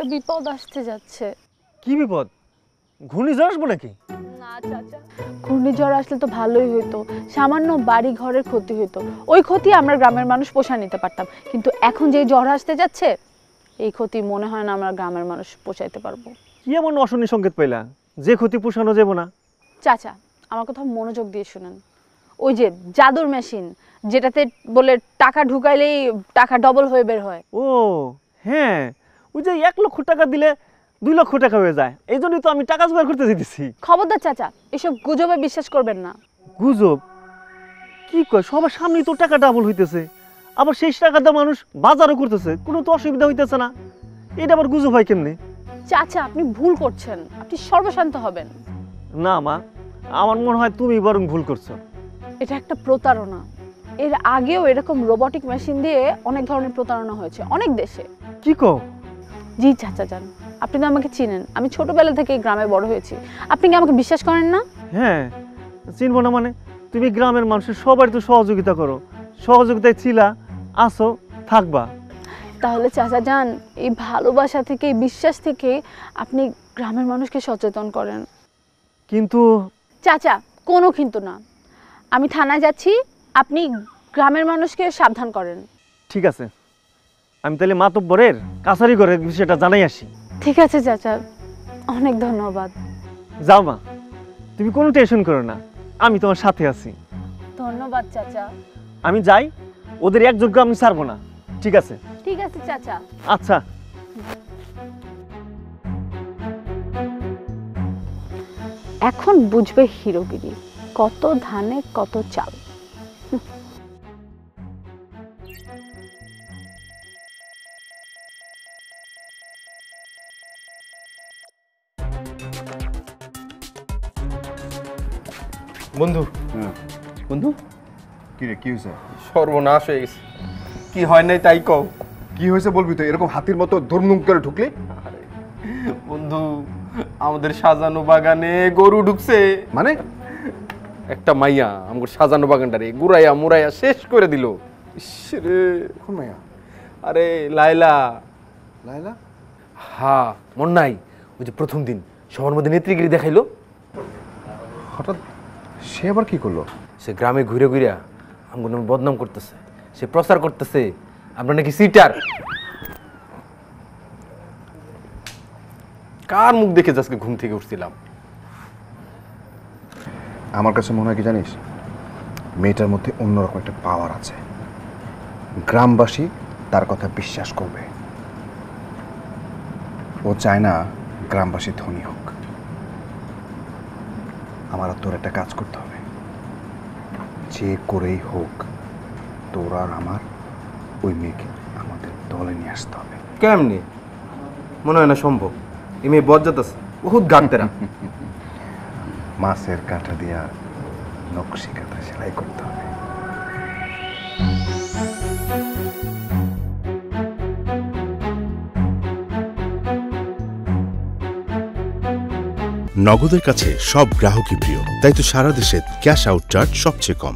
একটা বিপদ আসতে যাচ্ছে। কি বিপদ? ঘূর্ণিঝড় আসবো নাকি? না চাচা, ঘূর্ণিঝড় আসলে তো ভালোই হইতো, সামান্য বাড়ি ঘরের ক্ষতি হইতো, ওই ক্ষতি আমরা গ্রামের মানুষ পোষা নিতে পারতাম। কিন্তু এখন যে ঝড় আসতে যাচ্ছে, এই ক্ষতি মনে হয় না আমরা গ্রামের মানুষ পোষাইতে পারবো। কি এমন অশনি সংকেত পাইলা যে ক্ষতি পোষানো যাব না? চাচা, আমার কথা মনোযোগ দিয়ে শুনেন। ওই যে জাদুর মেশিন, যেটাতে বলে টাকা ঢুকাইলেই টাকা ডবল হয়ে বের হয়। ও হ্যাঁ, ওই যে 1 লক্ষ টাকা দিলে 2 লক্ষ টাকা হয়ে যায়, এই জন্যই তো আমি টাকা জোগাড় করতে যেতেছি। খবরদার চাচা, এসব গুজবে বিশ্বাস করবেন না। গুজব? কি কয়, সবার সামনেই তো টাকা ডাবল হইতেছে, আবার সেই টাকাটা মানুষ বাজারও করতেছে, কোনো তো অসুবিধা হইতেছে না, এটা আবার গুজব হয় কেমনে? চাচা, আপনি ভুল করছেন, আপনি সর্বশান্ত হবেন। না মা, আমার মনে হয় তুমি বরং ভুল করছো। এটা একটা প্রতারণা। এর আগেও এরকম রোবটিক মেশিন দিয়ে অনেক ধরনের প্রতারণা হয়েছে অনেক দেশে। কি কও? জি চাচা যান, আপনি তো আমাকে চিনেন, আমি ছোটবেলা থেকে এই গ্রামে বড় হয়েছি। আপনি কি আমাকে বিশ্বাস করেন না? হ্যাঁ, চিনবো না মানে? তুমি গ্রামের মানুষের সবাই তো সহযোগিতা করো, সহযোগিতায় ছিলা, আসো, থাকবা। তাহলে চাচা যান, এই ভালোবাসা থেকে, এই বিশ্বাস থেকে আপনি গ্রামের মানুষকে সচেতন করেন। কিন্তু চাচা, কোনো কিন্তু না, আমি থানায় যাচ্ছি, আপনি গ্রামের মানুষকে সাবধান করেন। ঠিক আছে, আমি তাহলে মাতব্বরের কাছারি করে বিষয়টা জানাই আসি। ঠিক আছে চাচা, অনেক ধন্যবাদ। যাও মা, তুমি কোনো টেনশন করো না, আমি তোমার সাথে আছি। ধন্যবাদ চাচা। আমি যাই, ওদের একযোগ্য আমি ছাড়বো না। ঠিক আছে? ঠিক আছে চাচা। আচ্ছা। এখন বুঝবে হিরোগিরি, কত ধানে কত চাল। বন্ধু, বন্ধু কি রে, কি হয়েছে? সর্বনাশ হয়ে গেছে। কি হয় নাই তাই কও। কি হয়েছে বলবি তো, এরকম হাতির মতো ধুমধুম করে ঢুকলি? বন্ধু, আমাদের সাজানো বাগানে গরু ঢুকছে। মানে? একটা মাইয়া আমার সাজানো বাগানটারে গুড়াইয়া মুড়াইয়া শেষ করে দিল। রে, কোন মাইয়া? আরে লাইলা। লাইলা? হ্যাঁ, মন নাই? ওই যে প্রথম দিন সবার মধ্যে নেত্রীগিরি দেখাইলো। হঠাৎ সে আবার কি করলো? সে গ্রামে ঘুরে ঘুরে আমার নামে বদনাম করতেছে, সে প্রচার করতেছে আমরা নাকি সিটার। কার মুখ দেখে আজকে ঘুম থেকে উঠছিলাম। আমার কাছে মনে হয় কি জানিস, মেয়েটার মধ্যে অন্যরকম একটা পাওয়ার আছে, গ্রামবাসী তার কথা বিশ্বাস করবে। ও চায় না গ্রামবাসী ধনী হোক। আমার আর তোর একটা কাজ করতে হবে, যে করেই হোক তোর আর আমার ওই মেয়েকে আমাদের দলে নিয়ে আসতে হবে। কেমনি? মনে হয় না সম্ভব। এই মেয়ে বজ্জাত আছে, বহুত গানতেরা। মাছের কাঁটা দিয়া নকশি কাঁথা সেলাই করতে হবে। নগদের কাছে সব গ্রাহকই প্রিয়, তাই তো সারা দেশে ক্যাশ আউট চার্জ সবচেয়ে কম।